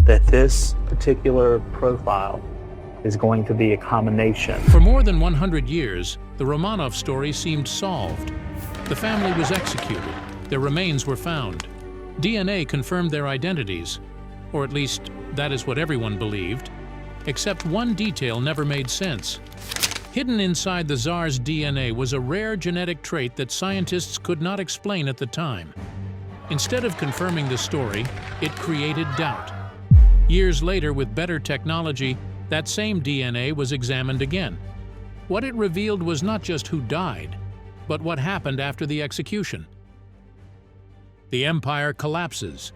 that this particular profile is going to be a combination. For more than 100 years, the Romanov story seemed solved. The family was executed. Their remains were found. DNA confirmed their identities, or at least that is what everyone believed, except one detail never made sense. Hidden inside the Tsar's DNA was a rare genetic trait that scientists could not explain at the time. Instead of confirming the story, it created doubt. Years later, with better technology, that same DNA was examined again. What it revealed was not just who died, but what happened after the execution. The empire collapses.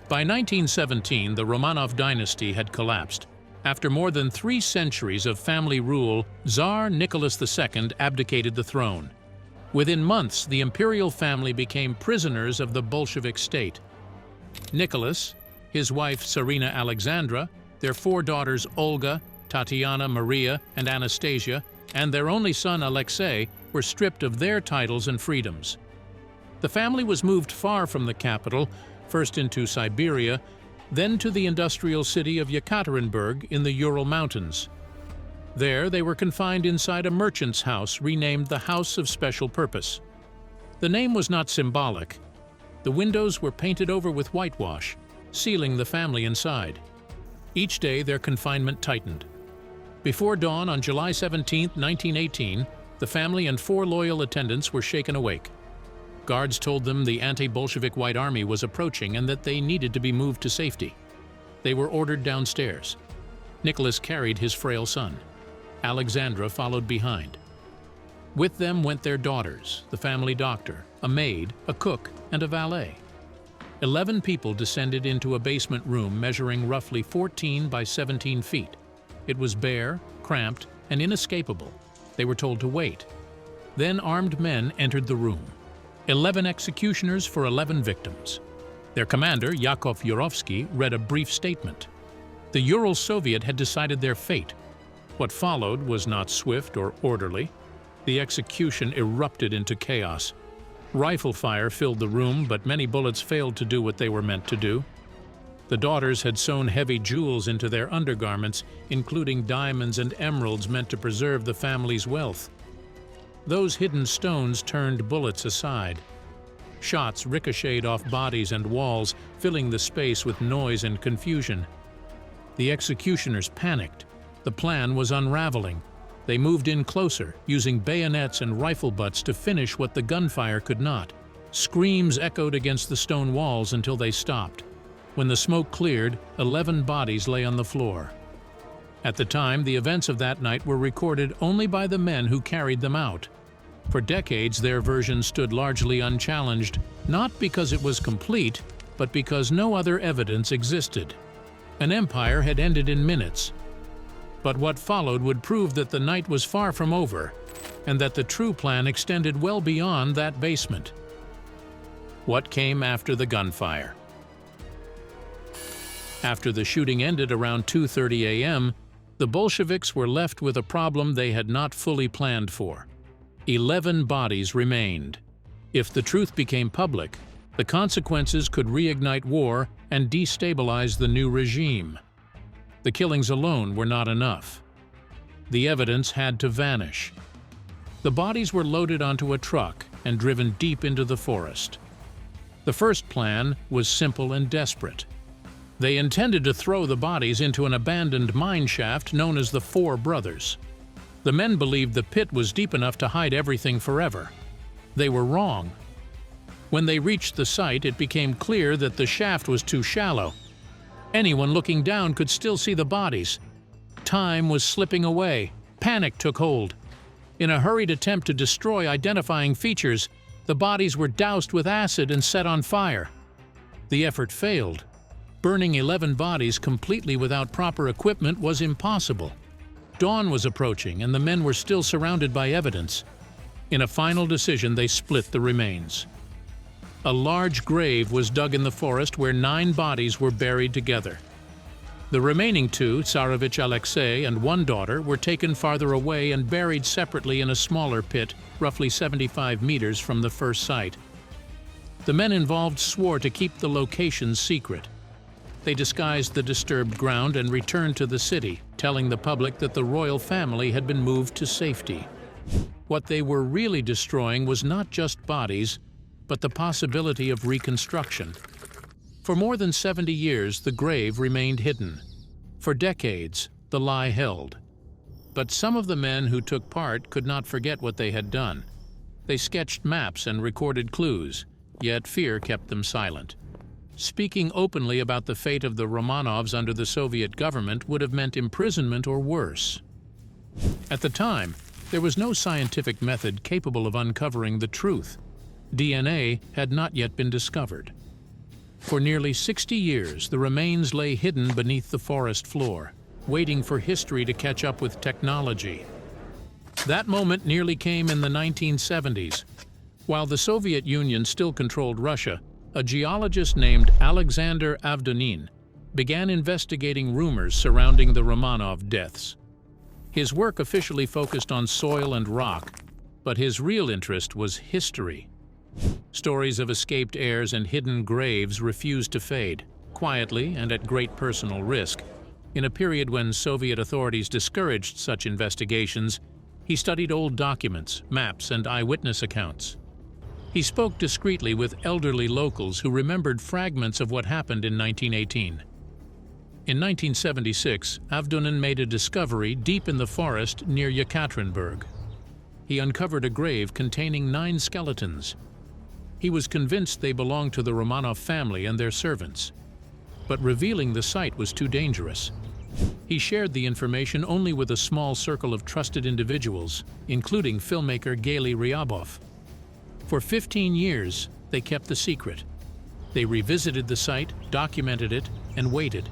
By 1917, the Romanov dynasty had collapsed. After more than 3 centuries of family rule, Tsar Nicholas II abdicated the throne. Within months, the imperial family became prisoners of the Bolshevik state. Nicholas, his wife Tsarina Alexandra, their 4 daughters Olga, Tatiana, Maria, and Anastasia, and their only son Alexei were stripped of their titles and freedoms. The family was moved far from the capital, first into Siberia, then to the industrial city of Yekaterinburg in the Ural Mountains. There they were confined inside a merchant's house renamed the House of Special Purpose. The name was not symbolic. The windows were painted over with whitewash, sealing the family inside. Each day their confinement tightened. Before dawn on July 17, 1918, the family and 4 loyal attendants were shaken awake. Guards told them the anti-Bolshevik White Army was approaching and that they needed to be moved to safety. They were ordered downstairs. Nicholas carried his frail son. Alexandra followed behind. With them went their daughters, the family doctor, a maid, a cook, and a valet. 11 people descended into a basement room measuring roughly 14 by 17 feet. It was bare, cramped, and inescapable. They were told to wait. Then armed men entered the room. 11 executioners for 11 victims. Their commander, Yakov Yurovsky, read a brief statement. The Ural Soviet had decided their fate. What followed was not swift or orderly. The execution erupted into chaos. Rifle fire filled the room, but many bullets failed to do what they were meant to do. The daughters had sewn heavy jewels into their undergarments, including diamonds and emeralds meant to preserve the family's wealth. Those hidden stones turned bullets aside. Shots ricocheted off bodies and walls, filling the space with noise and confusion. The executioners panicked. The plan was unraveling. They moved in closer, using bayonets and rifle butts to finish what the gunfire could not. Screams echoed against the stone walls until they stopped. When the smoke cleared, 11 bodies lay on the floor. At the time, the events of that night were recorded only by the men who carried them out. For decades, their version stood largely unchallenged, not because it was complete, but because no other evidence existed. An empire had ended in minutes. But what followed would prove that the night was far from over, and that the true plan extended well beyond that basement. What came after the gunfire? After the shooting ended around 2:30 a.m., the Bolsheviks were left with a problem they had not fully planned for. 11 bodies remained. If the truth became public, the consequences could reignite war and destabilize the new regime. The killings alone were not enough. The evidence had to vanish. The bodies were loaded onto a truck and driven deep into the forest. The first plan was simple and desperate. They intended to throw the bodies into an abandoned mine shaft known as the Four Brothers. The men believed the pit was deep enough to hide everything forever. They were wrong. When they reached the site, it became clear that the shaft was too shallow. Anyone looking down could still see the bodies. Time was slipping away. Panic took hold. In a hurried attempt to destroy identifying features, the bodies were doused with acid and set on fire. The effort failed. Burning 11 bodies completely without proper equipment was impossible. Dawn was approaching, and the men were still surrounded by evidence. In a final decision, they split the remains. A large grave was dug in the forest where 9 bodies were buried together. The remaining 2, Tsarevich Alexei and 1 daughter, were taken farther away and buried separately in a smaller pit, roughly 75 meters from the first site. The men involved swore to keep the location secret. They disguised the disturbed ground and returned to the city, telling the public that the royal family had been moved to safety. What they were really destroying was not just bodies, but the possibility of reconstruction. For more than 70 years, the grave remained hidden. For decades, the lie held. But some of the men who took part could not forget what they had done. They sketched maps and recorded clues, yet fear kept them silent. Speaking openly about the fate of the Romanovs under the Soviet government would have meant imprisonment or worse. At the time, there was no scientific method capable of uncovering the truth. DNA had not yet been discovered. For nearly 60 years, the remains lay hidden beneath the forest floor, waiting for history to catch up with technology. That moment nearly came in the 1970s. While the Soviet Union still controlled Russia, a geologist named Alexander Avdonin began investigating rumors surrounding the Romanov deaths. His work officially focused on soil and rock, but his real interest was history. Stories of escaped heirs and hidden graves refused to fade, quietly and at great personal risk. In a period when Soviet authorities discouraged such investigations, he studied old documents, maps, and eyewitness accounts. He spoke discreetly with elderly locals who remembered fragments of what happened in 1918. In 1976, Avdonin made a discovery deep in the forest near Yekaterinburg. He uncovered a grave containing 9 skeletons. He was convinced they belonged to the Romanov family and their servants. But revealing the site was too dangerous. He shared the information only with a small circle of trusted individuals, including filmmaker Gaily Ryabov. For 15 years, they kept the secret. They revisited the site, documented it, and waited.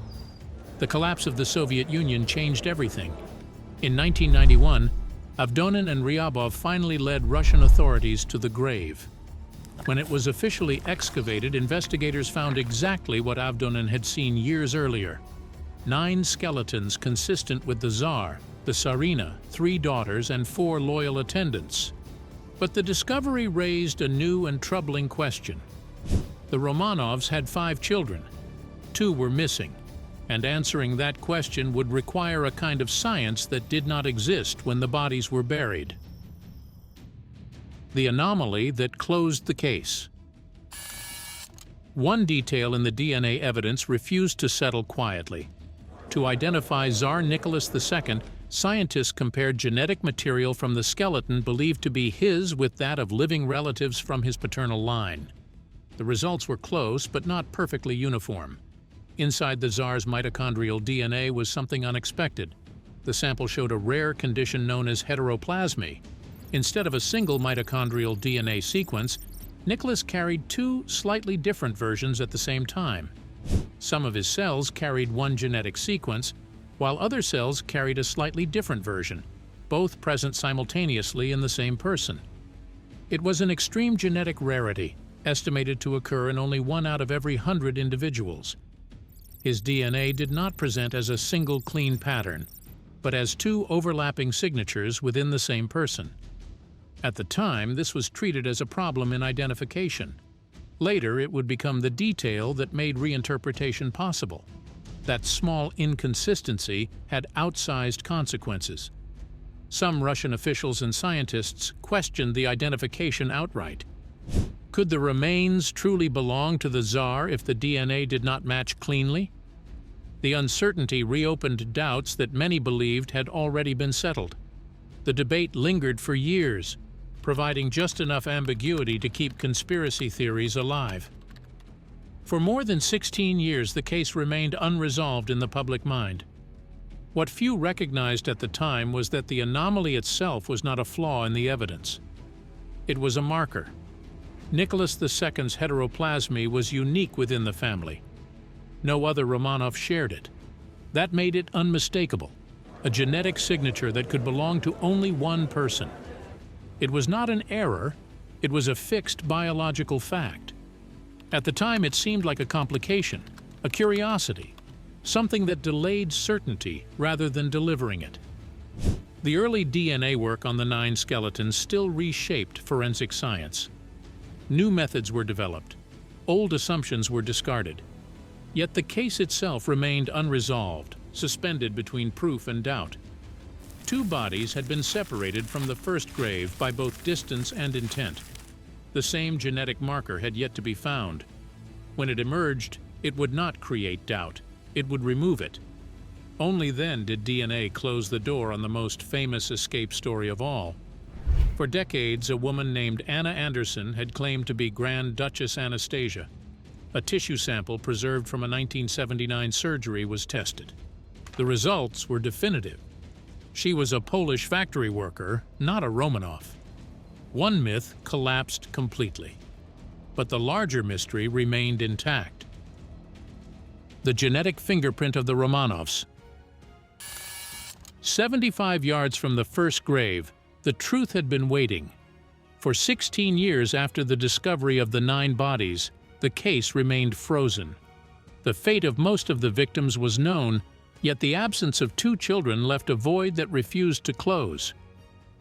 The collapse of the Soviet Union changed everything. In 1991, Avdonin and Ryabov finally led Russian authorities to the grave. When it was officially excavated, investigators found exactly what Avdonin had seen years earlier. 9 skeletons consistent with the Tsar, the Tsarina, 3 daughters, and 4 loyal attendants. But the discovery raised a new and troubling question. The Romanovs had 5 children. 2 were missing, and answering that question would require a kind of science that did not exist when the bodies were buried. The anomaly that closed the case. One detail in the DNA evidence refused to settle quietly. To identify Tsar Nicholas II, scientists compared genetic material from the skeleton believed to be his with that of living relatives from his paternal line. The results were close, but not perfectly uniform. Inside the Tsar's mitochondrial DNA was something unexpected. The sample showed a rare condition known as heteroplasmy. Instead of a single mitochondrial DNA sequence, Nicholas carried 2 slightly different versions at the same time. Some of his cells carried one genetic sequence, while other cells carried a slightly different version, both present simultaneously in the same person. It was an extreme genetic rarity, estimated to occur in only 1 out of every 100 individuals. His DNA did not present as a single clean pattern, but as 2 overlapping signatures within the same person. At the time, this was treated as a problem in identification. Later, it would become the detail that made reinterpretation possible. That small inconsistency had outsized consequences. Some Russian officials and scientists questioned the identification outright. Could the remains truly belong to the Tsar if the DNA did not match cleanly? The uncertainty reopened doubts that many believed had already been settled. The debate lingered for years, providing just enough ambiguity to keep conspiracy theories alive. For more than 16 years, the case remained unresolved in the public mind. What few recognized at the time was that the anomaly itself was not a flaw in the evidence. It was a marker. Nicholas II's heteroplasmy was unique within the family. No other Romanov shared it. That made it unmistakable, a genetic signature that could belong to only one person. It was not an error, it was a fixed biological fact. At the time, it seemed like a complication, a curiosity, something that delayed certainty rather than delivering it. The early DNA work on the 9 skeletons still reshaped forensic science. New methods were developed. Old assumptions were discarded. Yet the case itself remained unresolved, suspended between proof and doubt. Two bodies had been separated from the first grave by both distance and intent. The same genetic marker had yet to be found. When it emerged, it would not create doubt. It would remove it. Only then did DNA close the door on the most famous escape story of all. For decades, a woman named Anna Anderson had claimed to be Grand Duchess Anastasia. A tissue sample preserved from a 1979 surgery was tested. The results were definitive. She was a Polish factory worker, not a Romanov. One myth collapsed completely, but the larger mystery remained intact. The genetic fingerprint of the Romanovs. 75 yards from the first grave, the truth had been waiting. For 16 years after the discovery of the 9 bodies, the case remained frozen. The fate of most of the victims was known, yet the absence of 2 children left a void that refused to close.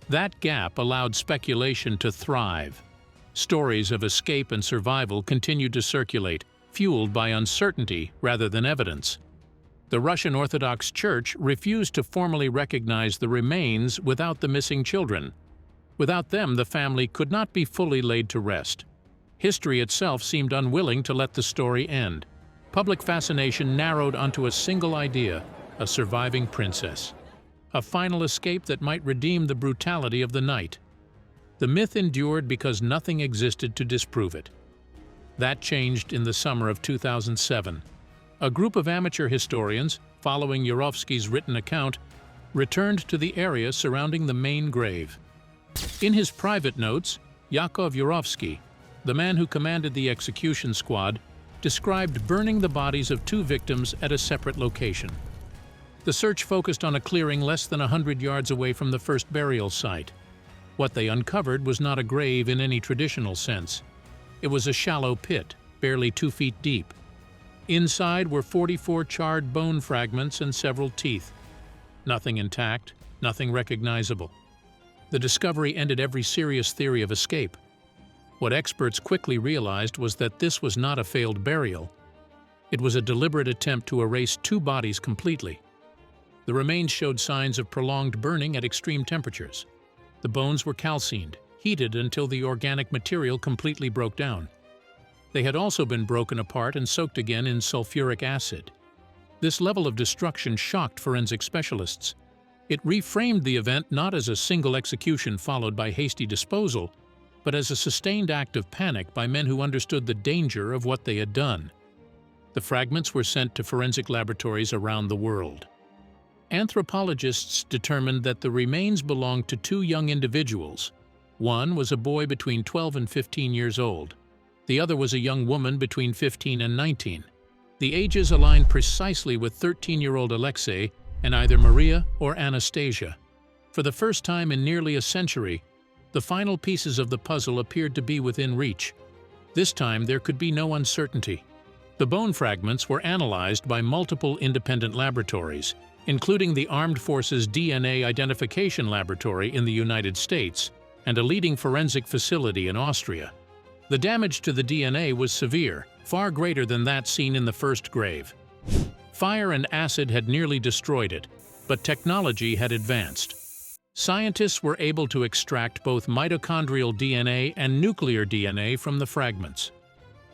That gap allowed speculation to thrive. Stories of escape and survival continued to circulate, fueled by uncertainty rather than evidence. The Russian Orthodox Church refused to formally recognize the remains without the missing children. Without them, the family could not be fully laid to rest. History itself seemed unwilling to let the story end. Public fascination narrowed onto a single idea: a surviving princess. A final escape that might redeem the brutality of the night. The myth endured because nothing existed to disprove it. That changed in the summer of 2007. A group of amateur historians, following Yurovsky's written account, returned to the area surrounding the main grave. In his private notes, Yakov Yurovsky, the man who commanded the execution squad, described burning the bodies of 2 victims at a separate location. The search focused on a clearing less than 100 yards away from the first burial site. What they uncovered was not a grave in any traditional sense. It was a shallow pit, barely 2 feet deep. Inside were 44 charred bone fragments and several teeth. Nothing intact, nothing recognizable. The discovery ended every serious theory of escape. What experts quickly realized was that this was not a failed burial. It was a deliberate attempt to erase 2 bodies completely. The remains showed signs of prolonged burning at extreme temperatures. The bones were calcined, heated until the organic material completely broke down. They had also been broken apart and soaked again in sulfuric acid. This level of destruction shocked forensic specialists. It reframed the event not as a single execution followed by hasty disposal, but as a sustained act of panic by men who understood the danger of what they had done. The fragments were sent to forensic laboratories around the world. Anthropologists determined that the remains belonged to 2 young individuals. One was a boy between 12 and 15 years old. The other was a young woman between 15 and 19. The ages aligned precisely with 13-year-old Alexei and either Maria or Anastasia. For the first time in nearly a century, the final pieces of the puzzle appeared to be within reach. This time there could be no uncertainty. The bone fragments were analyzed by multiple independent laboratories, including the Armed Forces DNA Identification Laboratory in the United States and a leading forensic facility in Austria. The damage to the DNA was severe, far greater than that seen in the first grave. Fire and acid had nearly destroyed it, but technology had advanced. Scientists were able to extract both mitochondrial DNA and nuclear DNA from the fragments.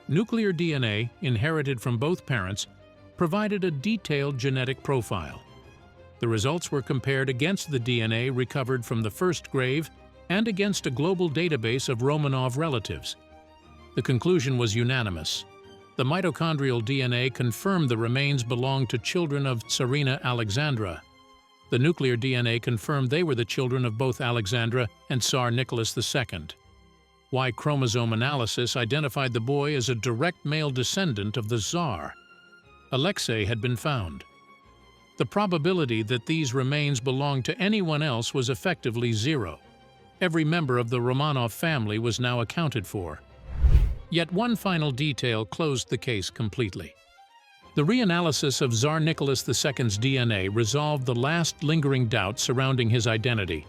Nuclear DNA, inherited from both parents, provided a detailed genetic profile. The results were compared against the DNA recovered from the first grave and against a global database of Romanov relatives. The conclusion was unanimous. The mitochondrial DNA confirmed the remains belonged to children of Tsarina Alexandra. The nuclear DNA confirmed they were the children of both Alexandra and Tsar Nicholas II. Y chromosome analysis identified the boy as a direct male descendant of the Tsar. Alexei had been found. The probability that these remains belonged to anyone else was effectively 0. Every member of the Romanov family was now accounted for. Yet one final detail closed the case completely. The reanalysis of Tsar Nicholas II's DNA resolved the last lingering doubt surrounding his identity.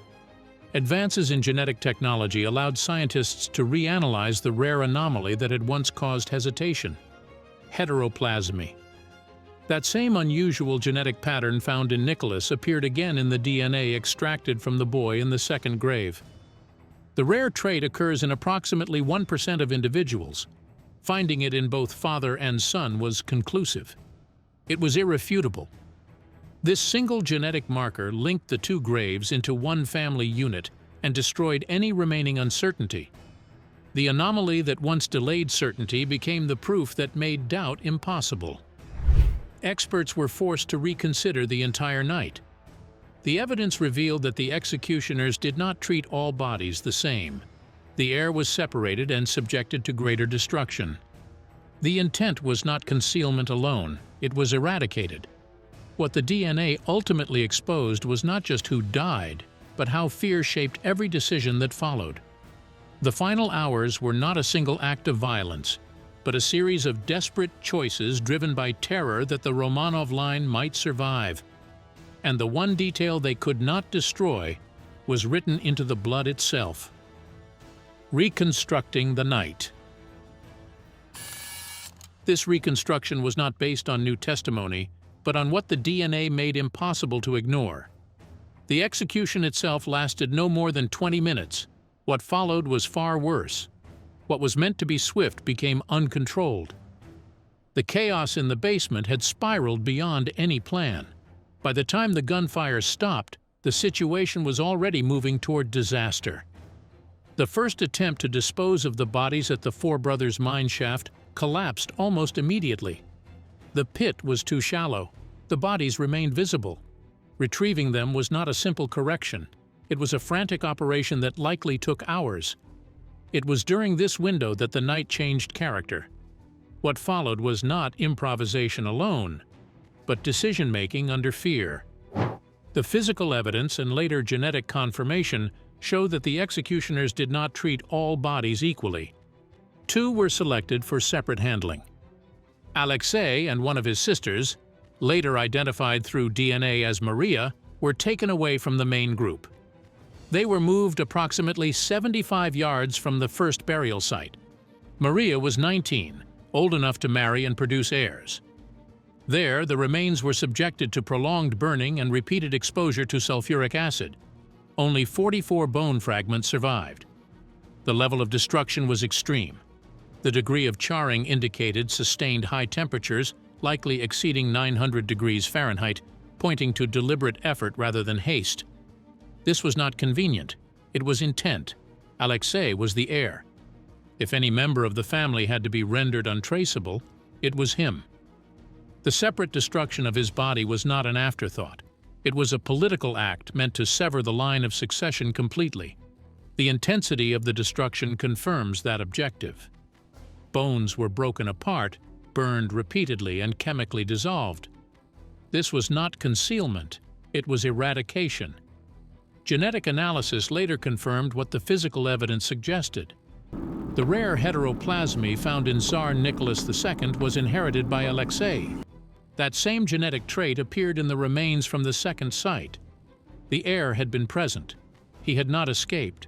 Advances in genetic technology allowed scientists to reanalyze the rare anomaly that had once caused hesitation: heteroplasmy, That same unusual genetic pattern found in Nicholas appeared again in the DNA extracted from the boy in the second grave. The rare trait occurs in approximately 1% of individuals. Finding it in both father and son was conclusive. It was irrefutable. This single genetic marker linked the two graves into one family unit and destroyed any remaining uncertainty. The anomaly that once delayed certainty became the proof that made doubt impossible. Experts were forced to reconsider the entire night. The evidence revealed that the executioners did not treat all bodies the same. The heir was separated and subjected to greater destruction. The intent was not concealment alone, it was eradicated. What the DNA ultimately exposed was not just who died, but how fear shaped every decision that followed. The final hours were not a single act of violence, but a series of desperate choices driven by terror that the Romanov line might survive. And the one detail they could not destroy was written into the blood itself. Reconstructing the night. This reconstruction was not based on new testimony, but on what the DNA made impossible to ignore. The execution itself lasted no more than 20 minutes. What followed was far worse. What was meant to be swift became uncontrolled. The chaos in the basement had spiraled beyond any plan. By the time the gunfire stopped, the situation was already moving toward disaster. The first attempt to dispose of the bodies at the Four Brothers mine shaft collapsed almost immediately. The pit was too shallow. The bodies remained visible. Retrieving them was not a simple correction. It was a frantic operation that likely took hours. It was during this window that the night changed character. What followed was not improvisation alone, but decision-making under fear. The physical evidence and later genetic confirmation show that the executioners did not treat all bodies equally. Two were selected for separate handling. Alexei and one of his sisters, later identified through DNA as Maria, were taken away from the main group. They were moved approximately 75 yards from the first burial site. Maria was 19, old enough to marry and produce heirs. There, the remains were subjected to prolonged burning and repeated exposure to sulfuric acid. Only 44 bone fragments survived. The level of destruction was extreme. The degree of charring indicated sustained high temperatures, likely exceeding 900 degrees Fahrenheit, pointing to deliberate effort rather than haste. This was not convenient. It was intent. Alexei was the heir. If any member of the family had to be rendered untraceable, it was him. The separate destruction of his body was not an afterthought. It was a political act meant to sever the line of succession completely. The intensity of the destruction confirms that objective. Bones were broken apart, burned repeatedly, and chemically dissolved. This was not concealment, it was eradication. Genetic analysis later confirmed what the physical evidence suggested. The rare heteroplasmy found in Tsar Nicholas II was inherited by Alexei. That same genetic trait appeared in the remains from the second site. The heir had been present. He had not escaped.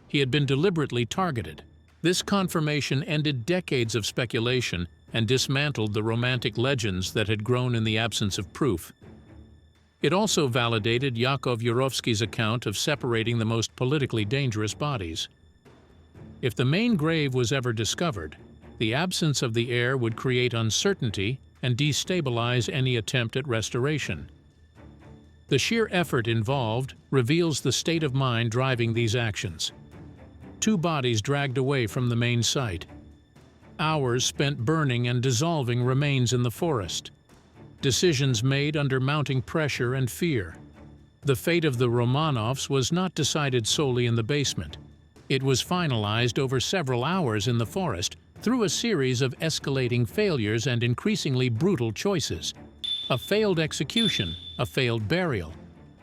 He had been deliberately targeted. This confirmation ended decades of speculation and dismantled the romantic legends that had grown in the absence of proof. It also validated Yakov Yurovsky's account of separating the most politically dangerous bodies. If the main grave was ever discovered, the absence of the heir would create uncertainty and destabilize any attempt at restoration. The sheer effort involved reveals the state of mind driving these actions. 2 bodies dragged away from the main site. Hours spent burning and dissolving remains in the forest. Decisions made under mounting pressure and fear. The fate of the Romanovs was not decided solely in the basement. It was finalized over several hours in the forest through a series of escalating failures and increasingly brutal choices. A failed execution, a failed burial,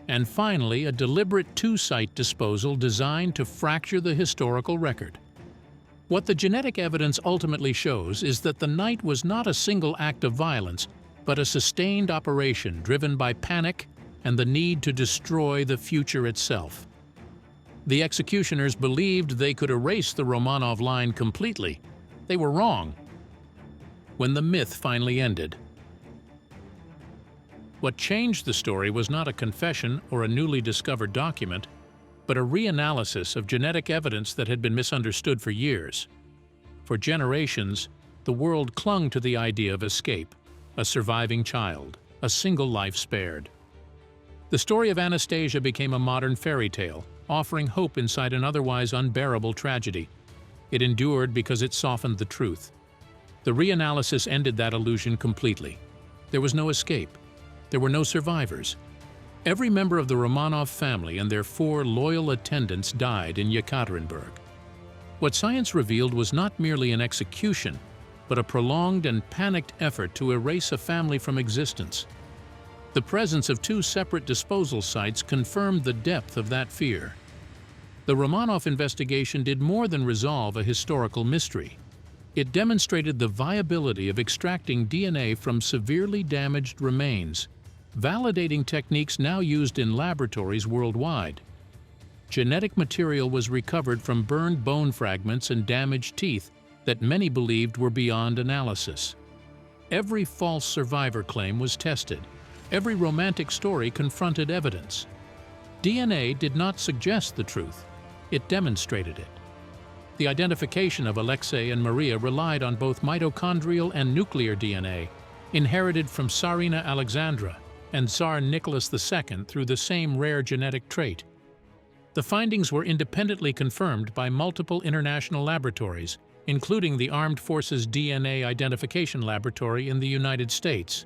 and finally a deliberate 2-site disposal designed to fracture the historical record. What the genetic evidence ultimately shows is that the night was not a single act of violence, but a sustained operation driven by panic and the need to destroy the future itself. The executioners believed they could erase the Romanov line completely. They were wrong. When the myth finally ended, What changed the story was not a confession or a newly discovered document, but a reanalysis of genetic evidence that had been misunderstood for years. For generations, the world clung to the idea of escape, a surviving child, a single life spared. The story of Anastasia became a modern fairy tale, offering hope inside an otherwise unbearable tragedy. It endured because it softened the truth. The reanalysis ended that illusion completely. There was no escape. There were no survivors. Every member of the Romanov family and their 4 loyal attendants died in Yekaterinburg. What science revealed was not merely an execution, but a prolonged and panicked effort to erase a family from existence. The presence of 2 separate disposal sites confirmed the depth of that fear. The Romanov investigation did more than resolve a historical mystery. It demonstrated the viability of extracting DNA from severely damaged remains, validating techniques now used in laboratories worldwide. Genetic material was recovered from burned bone fragments and damaged teeth that many believed were beyond analysis. Every false survivor claim was tested. Every romantic story confronted evidence. DNA did not suggest the truth. It demonstrated it. The identification of Alexei and Maria relied on both mitochondrial and nuclear DNA, inherited from Tsarina Alexandra and Tsar Nicholas II through the same rare genetic trait. The findings were independently confirmed by multiple international laboratories, including the Armed Forces DNA Identification Laboratory in the United States.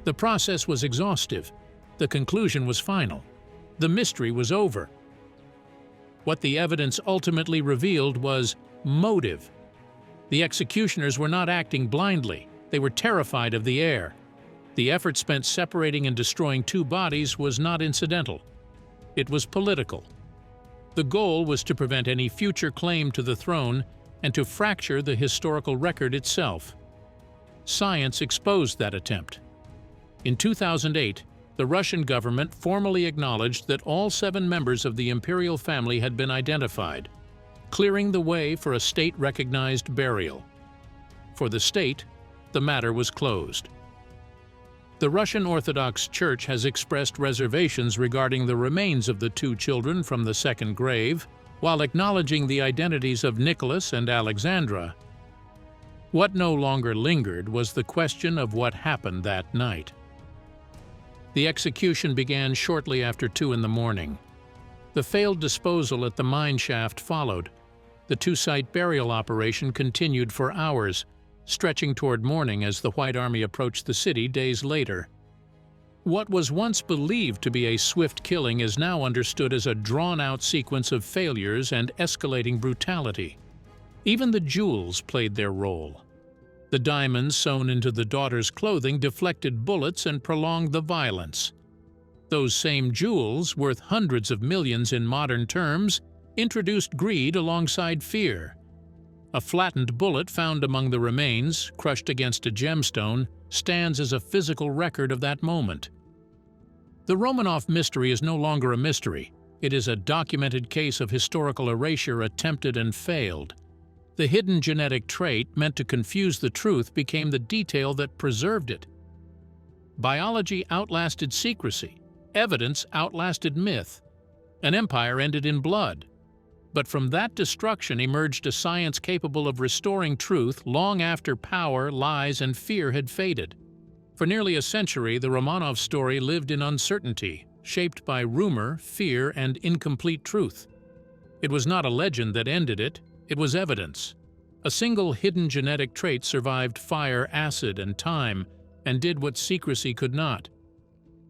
The process was exhaustive. The conclusion was final. The mystery was over. What the evidence ultimately revealed was motive. The executioners were not acting blindly. They were terrified of the heir. The effort spent separating and destroying 2 bodies was not incidental. It was political. The goal was to prevent any future claim to the throne and to fracture the historical record itself. Science exposed that attempt. In 2008, the Russian government formally acknowledged that all 7 members of the imperial family had been identified, clearing the way for a state-recognized burial. For the state, the matter was closed. The Russian Orthodox Church has expressed reservations regarding the remains of the 2 children from the second grave, while acknowledging the identities of Nicholas and Alexandra. What no longer lingered was the question of what happened that night. The execution began shortly after 2 in the morning. The failed disposal at the mine shaft followed. The 2-site burial operation continued for hours, stretching toward morning as the White Army approached the city days later. What was once believed to be a swift killing is now understood as a drawn-out sequence of failures and escalating brutality. Even the jewels played their role. The diamonds sewn into the daughter's clothing deflected bullets and prolonged the violence. Those same jewels, worth hundreds of millions in modern terms, introduced greed alongside fear. A flattened bullet found among the remains, crushed against a gemstone, stands as a physical record of that moment. The Romanov mystery is no longer a mystery. It is a documented case of historical erasure attempted and failed. The hidden genetic trait meant to confuse the truth became the detail that preserved it. Biology outlasted secrecy. Evidence outlasted myth. An empire ended in blood. But from that destruction emerged a science capable of restoring truth long after power, lies, and fear had faded. For nearly a century, the Romanov story lived in uncertainty, shaped by rumor, fear, and incomplete truth. It was not a legend that ended it, it was evidence. A single hidden genetic trait survived fire, acid, and time, and did what secrecy could not.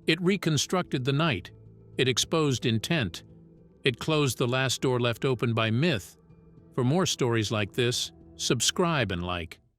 It reconstructed the night. It exposed intent. It closed the last door left open by myth. For more stories like this, subscribe and like.